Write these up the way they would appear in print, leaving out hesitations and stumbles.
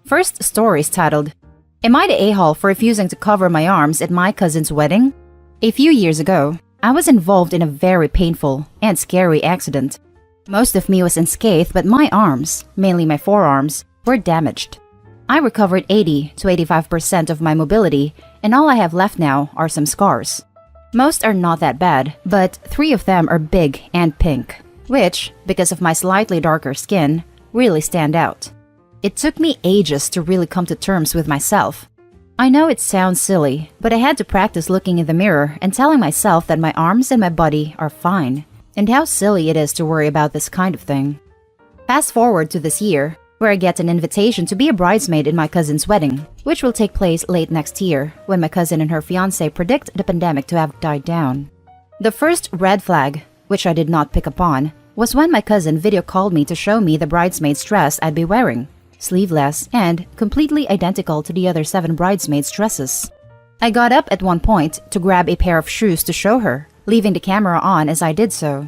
First story is titled, Am I the a-hole for refusing to cover my arms at my cousin's wedding? A few years ago, I was involved in a very painful and scary accident. Most of me was unscathed, but my arms, mainly my forearms, were damaged. I recovered 80 to 85% of my mobility, and all I have left now are some scars. Most are not that bad, but 3 of them are big and pink, which, because of my slightly darker skin, really stand out. It took me ages to really come to terms with myself. I know it sounds silly, but I had to practice looking in the mirror and telling myself that my arms and my body are fine, and how silly it is to worry about this kind of thing. Fast forward to this year, where I get an invitation to be a bridesmaid in my cousin's wedding, which will take place late next year, when my cousin and her fiance predict the pandemic to have died down. The first red flag, which I did not pick up on, was when my cousin video called me to show me the bridesmaid's dress I'd be wearing, sleeveless and completely identical to the other 7 bridesmaids' dresses. I got up at one point to grab a pair of shoes to show her, leaving the camera on as I did so.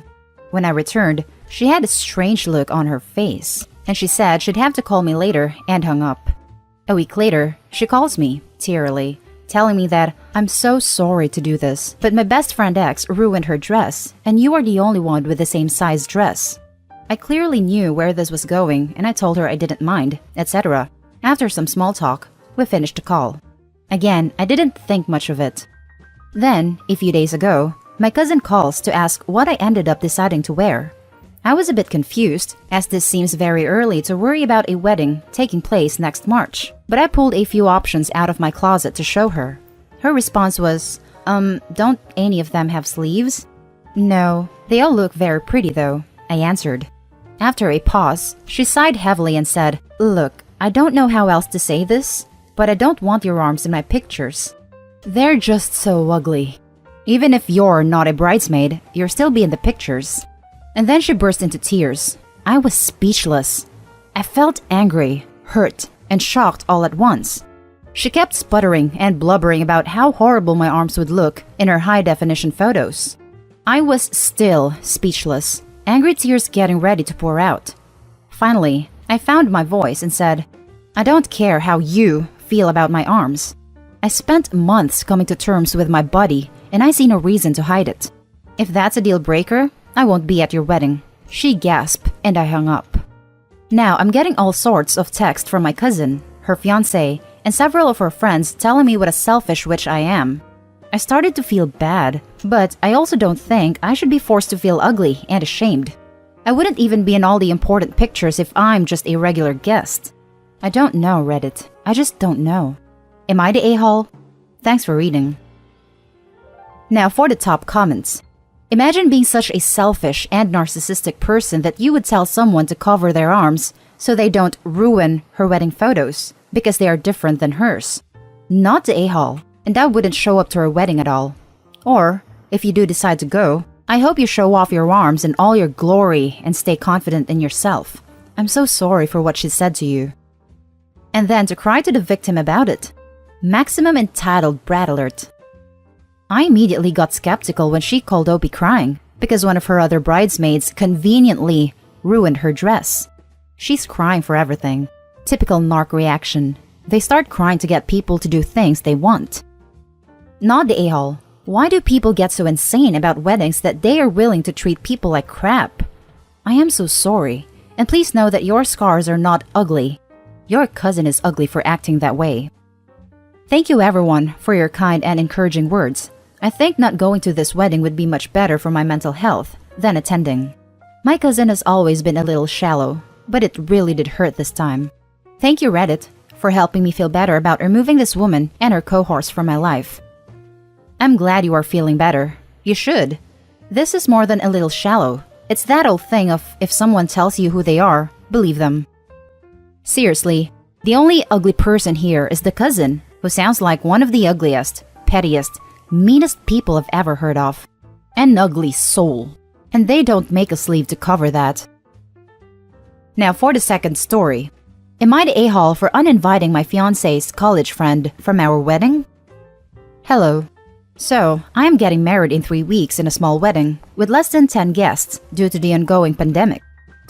When I returned, she had a strange look on her face, and she said she'd have to call me later and hung up. A week later, she calls me, tearily, telling me that I'm so sorry to do this, but my best friend X ruined her dress, and you are the only one with the same size dress. I clearly knew where this was going, and I told her I didn't mind, etc. After some small talk, we finished the call. Again, I didn't think much of it. Then, a few days ago, my cousin calls to ask what I ended up deciding to wear. I was a bit confused, as this seems very early to worry about a wedding taking place next March, but I pulled a few options out of my closet to show her. Her response was, don't any of them have sleeves? No, they all look very pretty though, I answered. After a pause, she sighed heavily and said, Look, I don't know how else to say this, but I don't want your arms in my pictures. They're just so ugly. Even if you're not a bridesmaid, you'll still be in the pictures. And then she burst into tears. I was speechless. I felt angry, hurt, and shocked all at once. She kept sputtering and blubbering about how horrible my arms would look in her high-definition photos. I was still speechless, angry tears getting ready to pour out. Finally, I found my voice and said, I don't care how you feel about my arms. I spent months coming to terms with my body, and I see no reason to hide it. If that's a deal breaker, I won't be at your wedding. She gasped, and I hung up. Now I'm getting all sorts of text from my cousin, her fiance, and several of her friends telling me what a selfish witch I am. I started to feel bad, but I also don't think I should be forced to feel ugly and ashamed. I wouldn't even be in all the important pictures if I'm just a regular guest. I don't know, Reddit. I just don't know. Am I the a-hole? Thanks for reading. Now for the top comments. Imagine being such a selfish and narcissistic person that you would tell someone to cover their arms so they don't ruin her wedding photos because they are different than hers. Not the a-hole, and I wouldn't show up to her wedding at all. Or, if you do decide to go, I hope you show off your arms in all your glory and stay confident in yourself. I'm so sorry for what she said to you. And then to cry to the victim about it. Maximum entitled brat alert. I immediately got skeptical when she called Opie crying because one of her other bridesmaids conveniently ruined her dress. She's crying for everything. Typical narc reaction. They start crying to get people to do things they want. Not the a-hole. Why do people get so insane about weddings that they are willing to treat people like crap? I am so sorry, and please know that your scars are not ugly. Your cousin is ugly for acting that way. Thank you everyone for your kind and encouraging words. I think not going to this wedding would be much better for my mental health than attending. My cousin has always been a little shallow, but it really did hurt this time. Thank you Reddit for helping me feel better about removing this woman and her cohorts from my life. I'm glad you are feeling better. You should. This is more than a little shallow. It's that old thing of if someone tells you who they are, believe them. Seriously, the only ugly person here is the cousin, who sounds like one of the ugliest, pettiest, meanest people I've ever heard of. An ugly soul. And they don't make a sleeve to cover that. Now for the second story. Am I the a-hole for uninviting my fiance's college friend from our wedding? Hello. So, I am getting married in 3 weeks in a small wedding with less than 10 guests due to the ongoing pandemic.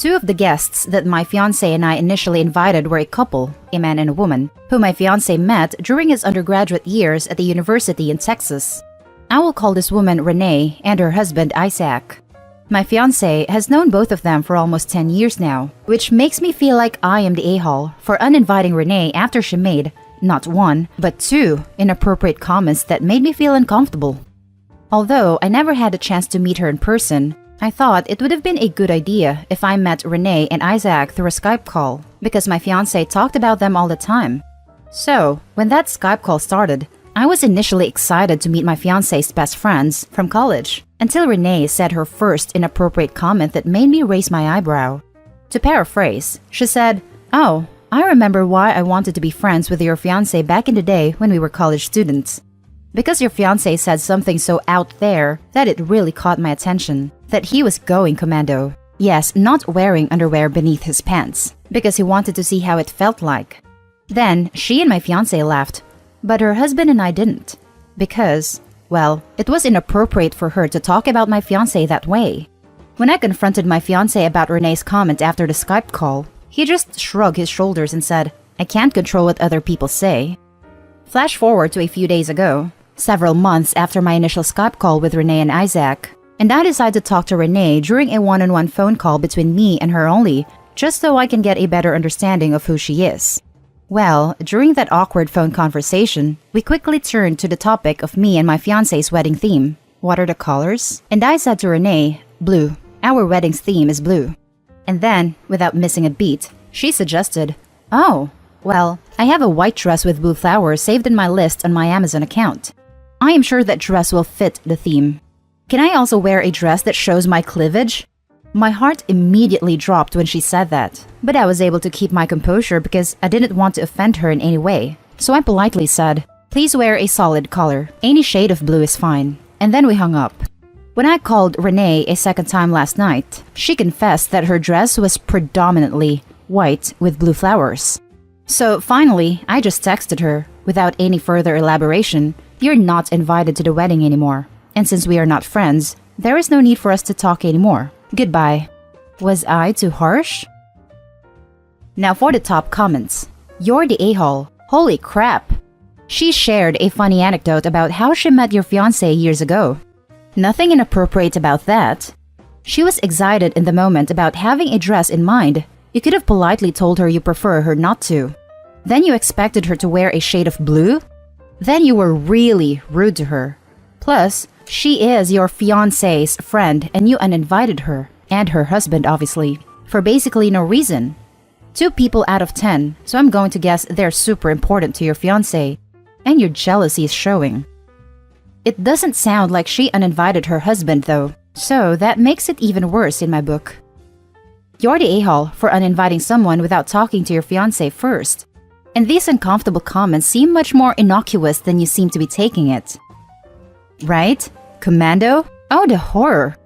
Two of the guests that my fiance and I initially invited were a couple, a man and a woman, who my fiance met during his undergraduate years at the university in Texas. I will call this woman Renee and her husband Isaac. My fiance has known both of them for almost 10 years now, which makes me feel like I am the a-hole for uninviting Renee after she made, not one, but two inappropriate comments that made me feel uncomfortable. Although I never had a chance to meet her in person, I thought it would have been a good idea if I met Renee and Isaac through a Skype call, because my fiance talked about them all the time. So, when that Skype call started, I was initially excited to meet my fiance's best friends from college, until Renee said her first inappropriate comment that made me raise my eyebrow. To paraphrase, she said, "Oh, I remember why I wanted to be friends with your fiance back in the day when we were college students. Because your fiance said something so out there that it really caught my attention, that he was going commando. Yes, not wearing underwear beneath his pants, because he wanted to see how it felt like." Then, she and my fiance laughed, but her husband and I didn't. Because, well, it was inappropriate for her to talk about my fiance that way. When I confronted my fiance about Renee's comment after the Skype call, he just shrugged his shoulders and said, "I can't control what other people say." Flash forward to a few days ago, several months after my initial Skype call with Renee and Isaac, and I decided to talk to Renee during a one-on-one phone call between me and her only, just so I can get a better understanding of who she is. Well, during that awkward phone conversation, we quickly turned to the topic of me and my fiance's wedding theme. What are the colors? And I said to Renee, "Blue. Our wedding's theme is blue." And then, without missing a beat, she suggested, "Oh, well, I have a white dress with blue flowers saved in my list on my Amazon account. I am sure that dress will fit the theme. Can I also wear a dress that shows my cleavage?" My heart immediately dropped when she said that, but I was able to keep my composure because I didn't want to offend her in any way. So I politely said, "Please wear a solid color. Any shade of blue is fine." And then we hung up. When I called Renee a second time last night, she confessed that her dress was predominantly white with blue flowers. So finally, I just texted her, without any further elaboration, "You're not invited to the wedding anymore. And since we are not friends, there is no need for us to talk anymore. Goodbye." Was I too harsh? Now for the top comments. "You're the a-hole. Holy crap." She shared a funny anecdote about how she met your fiancé years ago. Nothing inappropriate about that. She was excited in the moment about having a dress in mind. You could have politely told her you prefer her not to. Then you expected her to wear a shade of blue? Then you were really rude to her. Plus, she is your fiancé's friend and you uninvited her, and her husband obviously, for basically no reason. 2 people out of 10, so I'm going to guess they're super important to your fiancé, and your jealousy is showing. It doesn't sound like she uninvited her husband though, so that makes it even worse in my book. You're the a-hole for uninviting someone without talking to your fiancé first. And these uncomfortable comments seem much more innocuous than you seem to be taking it. Right? Commando? Oh, the horror.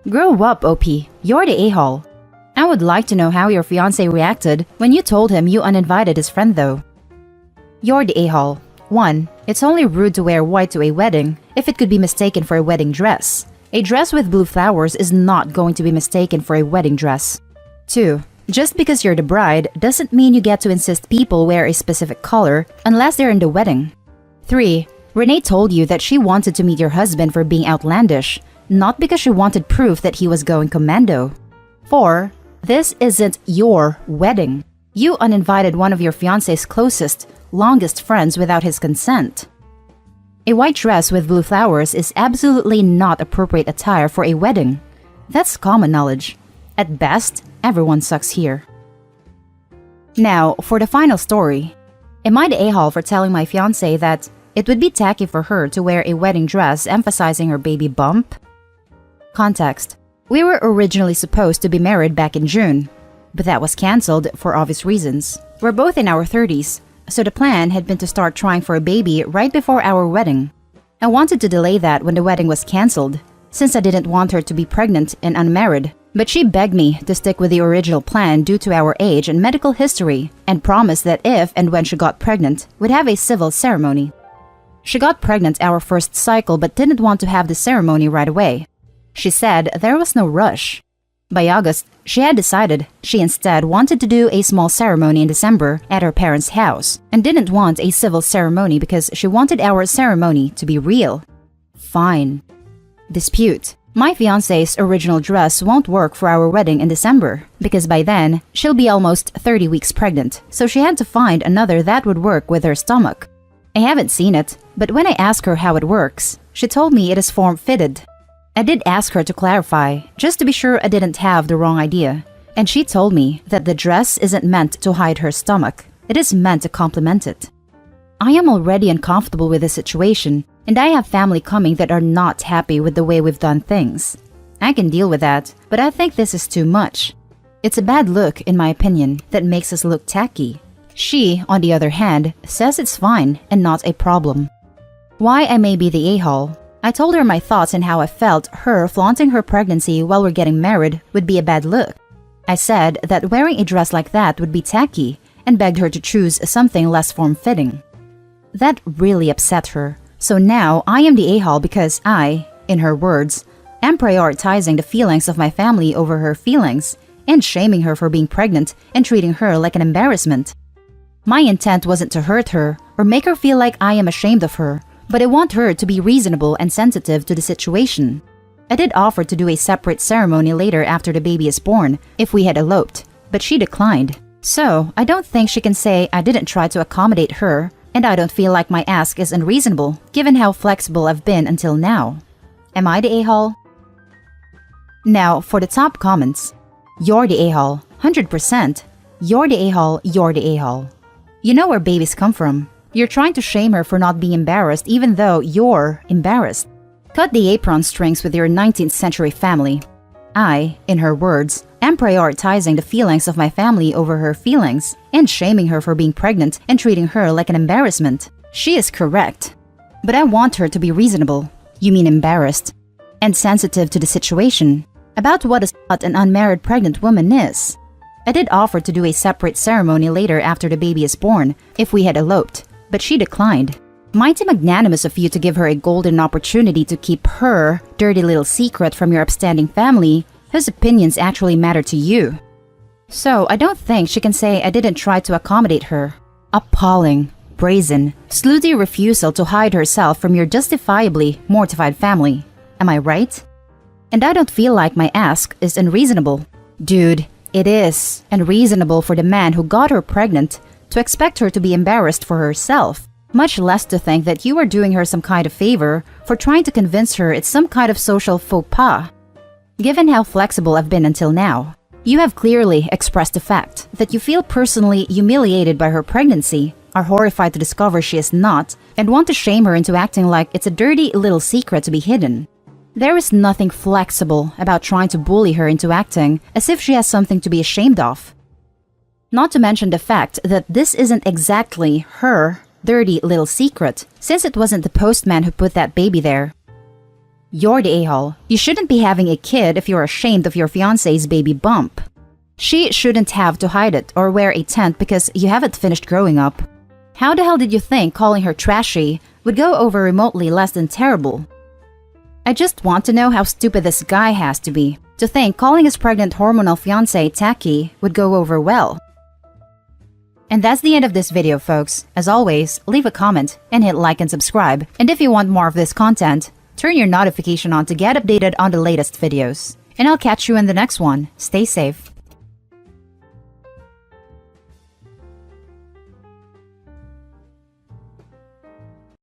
Grow up, OP. You're the a-hole. I would like to know how your fiancé reacted when you told him you uninvited his friend though. You're the a-hole. 1. It's only rude to wear white to a wedding if it could be mistaken for a wedding dress. A dress with blue flowers is not going to be mistaken for a wedding dress. 2. Just because you're the bride doesn't mean you get to insist people wear a specific color unless they're in the wedding. 3. Renee told you that she wanted to meet your husband for being outlandish, not because she wanted proof that he was going commando. 4. This isn't your wedding. You uninvited one of your fiancé's closest, longest friends without his consent. A white dress with blue flowers is absolutely not appropriate attire for a wedding. That's common knowledge. At best, everyone sucks here. Now, for the final story. Am I the a-hole for telling my fiancé that it would be tacky for her to wear a wedding dress emphasizing her baby bump? Context. We were originally supposed to be married back in June, but that was cancelled for obvious reasons. We're both in our 30s, so the plan had been to start trying for a baby right before our wedding. I wanted to delay that when the wedding was cancelled, since I didn't want her to be pregnant and unmarried, but she begged me to stick with the original plan due to our age and medical history, and promised that if and when she got pregnant, we'd have a civil ceremony. She got pregnant our first cycle but didn't want to have the ceremony right away. She said there was no rush. By August, she had decided she instead wanted to do a small ceremony in December at her parents' house and didn't want a civil ceremony because she wanted our ceremony to be real. Fine. Dispute. My fiance's original dress won't work for our wedding in December because by then, she'll be almost 30 weeks pregnant, so she had to find another that would work with her stomach. I haven't seen it, but when I asked her how it works, she told me it is form-fitted. I did ask her to clarify, just to be sure I didn't have the wrong idea, and she told me that the dress isn't meant to hide her stomach, it is meant to complement it. I am already uncomfortable with the situation, and I have family coming that are not happy with the way we've done things. I can deal with that, but I think this is too much. It's a bad look, in my opinion, that makes us look tacky. She, on the other hand, says it's fine and not a problem. Why I may be the a-hole. I told her my thoughts and how I felt her flaunting her pregnancy while we're getting married would be a bad look. I said that wearing a dress like that would be tacky and begged her to choose something less form-fitting. That really upset her, so now I am the a-hole because I, in her words, am prioritizing the feelings of my family over her feelings and shaming her for being pregnant and treating her like an embarrassment. My intent wasn't to hurt her or make her feel like I am ashamed of her, but I want her to be reasonable and sensitive to the situation. I did offer to do a separate ceremony later after the baby is born if we had eloped, but she declined. So, I don't think she can say I didn't try to accommodate her, and I don't feel like my ask is unreasonable given how flexible I've been until now. Am I the a-hole? Now, for the top comments. You're the a-hole, 100%. You're the a-hole, you're the a-hole. You know where babies come from. You're trying to shame her for not being embarrassed even though you're embarrassed. Cut the apron strings with your 19th century family. I, in her words, am prioritizing the feelings of my family over her feelings and shaming her for being pregnant and treating her like an embarrassment. She is correct. But I want her to be reasonable, you mean embarrassed, and sensitive to the situation, about what a slut an unmarried pregnant woman is. I did offer to do a separate ceremony later after the baby is born if we had eloped, but she declined. Mighty magnanimous of you to give her a golden opportunity to keep her dirty little secret from your upstanding family whose opinions actually matter to you. So I don't think she can say I didn't try to accommodate her. Appalling, brazen, slutty refusal to hide herself from your justifiably mortified family. Am I right? And I don't feel like my ask is unreasonable. Dude, it is unreasonable for the man who got her pregnant to expect her to be embarrassed for herself, much less to think that you are doing her some kind of favor for trying to convince her it's some kind of social faux pas. Given how flexible I've been until now, you have clearly expressed the fact that you feel personally humiliated by her pregnancy, are horrified to discover she is not, and want to shame her into acting like it's a dirty little secret to be hidden. There is nothing flexible about trying to bully her into acting as if she has something to be ashamed of. Not to mention the fact that this isn't exactly her dirty little secret, since it wasn't the postman who put that baby there. You're the a-hole. You shouldn't be having a kid if you're ashamed of your fiance's baby bump. She shouldn't have to hide it or wear a tent because you haven't finished growing up. How the hell did you think calling her trashy would go over remotely less than terrible? I just want to know how stupid this guy has to be to think calling his pregnant hormonal fiancé tacky would go over well. And that's the end of this video, folks. As always, leave a comment and hit like and subscribe. And if you want more of this content, turn your notification on to get updated on the latest videos. And I'll catch you in the next one. Stay safe.